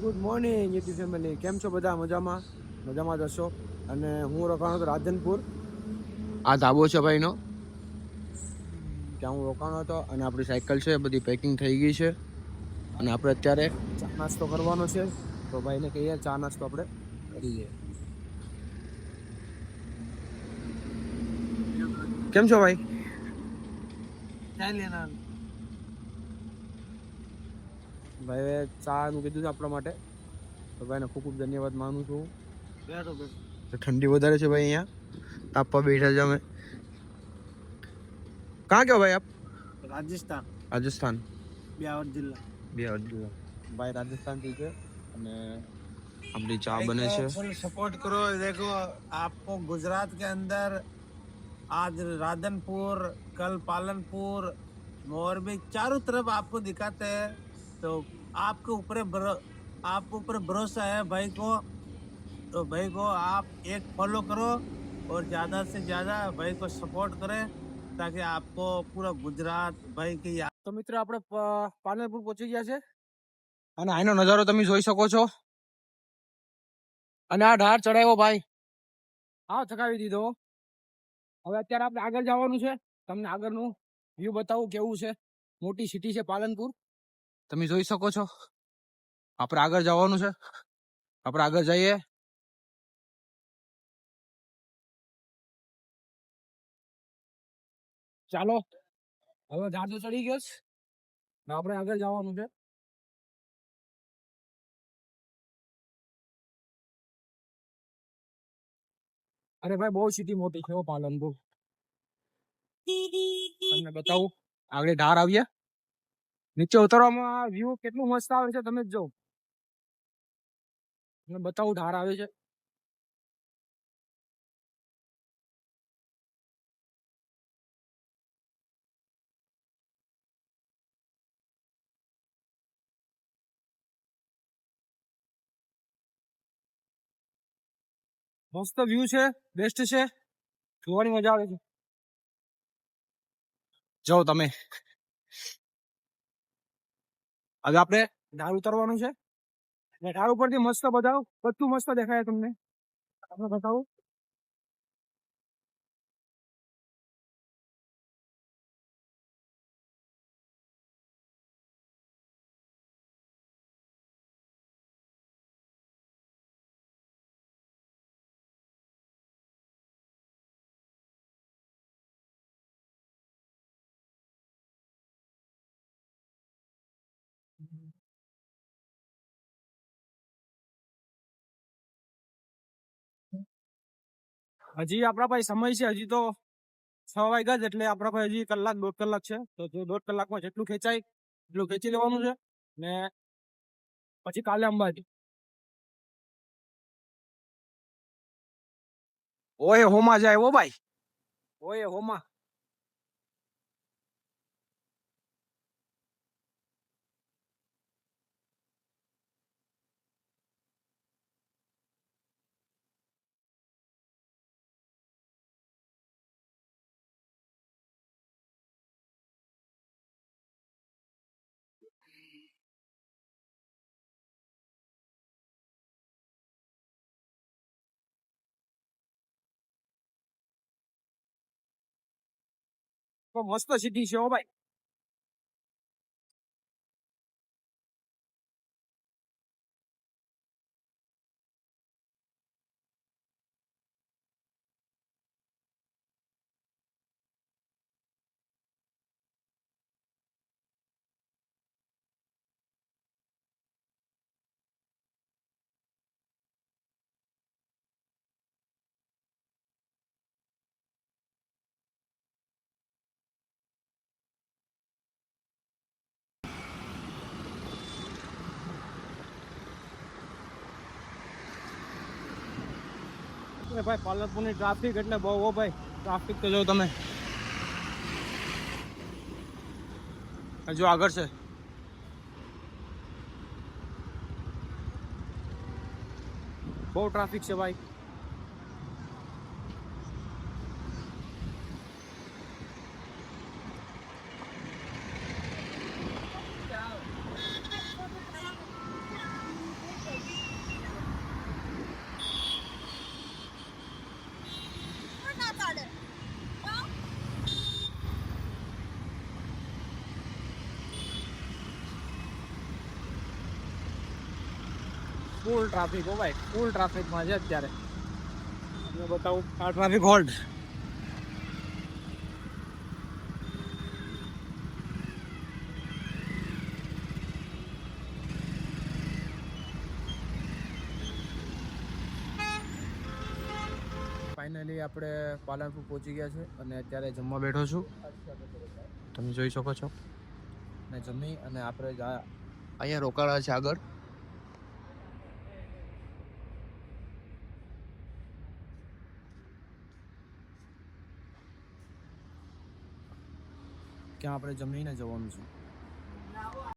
Good morning YouTube family, કેમ છો બધા? મજામાં જ હશો. અને હું રોકાણો હતો રાધનપુર. આ ધાબો છે ભાઈનો, ત્યાં હું રોકાણો હતો. અને આપણી સાયકલ છે બધી પેકિંગ થઈ ગઈ છે. અને આપણે અત્યારે ચા નાસ્તો કરવાનો છે. તો ભાઈને કહીએ ચા નાસ્તો આપણે કરીએ. કેમ છો ભાઈ? ભાઈ ચા નું કીધું છે આપણા માટે, તો ભાઈને ખૂબ ખૂબ ધન્યવાદ માનું છું. ઠંડી વધારે છે ભાઈ, અહીંયા તાપવા બેઠા છે અમે. कहाँ क्यों भाई आप? राजस्थान ब्यावर जिला भाई राजस्थान ठीक है. અને આપણી ચા બને છે. सपोर्ट करो. देखो आपको गुजरात के अंदर आज राधनपुर, कल पालनपुर, मोरबी, चारों तरफ आपको दिखाते हैं. तो आपके ऊपर भरोसा है भाई को. तो भाई को आप एक फॉलो करो और ज्यादा से ज्यादा भाई को सपोर्ट करें, ताकि आपको पूरा गुजरात भाई की. તો મિત્રો આપણે પાલનપુર પહોંચી ગયા છે. અને આનો નજારો તમે જોઈ શકો છો. અને આ ઢાળ ચડાવ્યો ભાઈ, હા ચગાવી દીધો. હવે અત્યારે આપણે આગળ જવાનું છે. તમને આગળનું વ્યૂ બતાવું કેવું છે. મોટી સિટી છે પાલનપુર, તમે જોઈ શકો છો. આપણે આગળ જવાનું છે. આપણે આગળ જઈએ. ચાલો, હવે ઢાળ તો ચડી ગયો છે. આપણે આગળ જવાનું છે. અરે ભાઈ બહુ સિટી મોટી છે પાલનપુર. તમને બતાવું, આગળ ઢાર આવીએ. નીચે ઉતરવામાં વ્યૂ કેટલું મસ્ત આવે છે, તમે જ જો. તમને બતાવું, ઢાર આવે છે. મસ્ત વ્યૂ છે, બેસ્ટ છે, જોવાની મજા આવે છે. જો તમે, હવે આપણે ઢાળ ઉતરવાનું છે. ઢાળ ઉપરથી મસ્ત બધું મસ્ત દેખાય તમને. આપણે બતાવું. હજી આપણા પાસે સમય છે. હજી તો 6 વાગ્યા જ, એટલે આપણા પાસે હજી કલાક 1.5 કલાક છે. તો જો 1.5 કલાકમાં જેટલું ખેંચાય એટલું ખેંચી લેવાનું છે. ને પછી કાલે અંબાજી. ઓય હોમાં જાય ઓ ભાઈ, ઓય હોમાં. તો મસ્ત સિટી છે ઓ ભાઈ. ભાઈ પાલનપુરની ટ્રાફિક એટલે બહુ હો ભાઈ. ટ્રાફિક તો જો તમે, હજુ આગળ છે. બહુ ટ્રાફિક છે ભાઈ. ફૂલ ટ્રાફિક હો ભાઈ, ફૂલ ટ્રાફિકમાં છે અત્યારે. તમને બતાવું આ ટ્રાફિક હોલ્ડ. ફાઇનલી આપણે પાલનપુર પહોંચી ગયા છે અને અત્યારે જમવા બેઠો છું. તમે જોઈ શકો છો. ને જમી અને આપણે અહીંયા રોકાણા છે આગળ. ત્યાં આપણે જમીને જવાનું છે.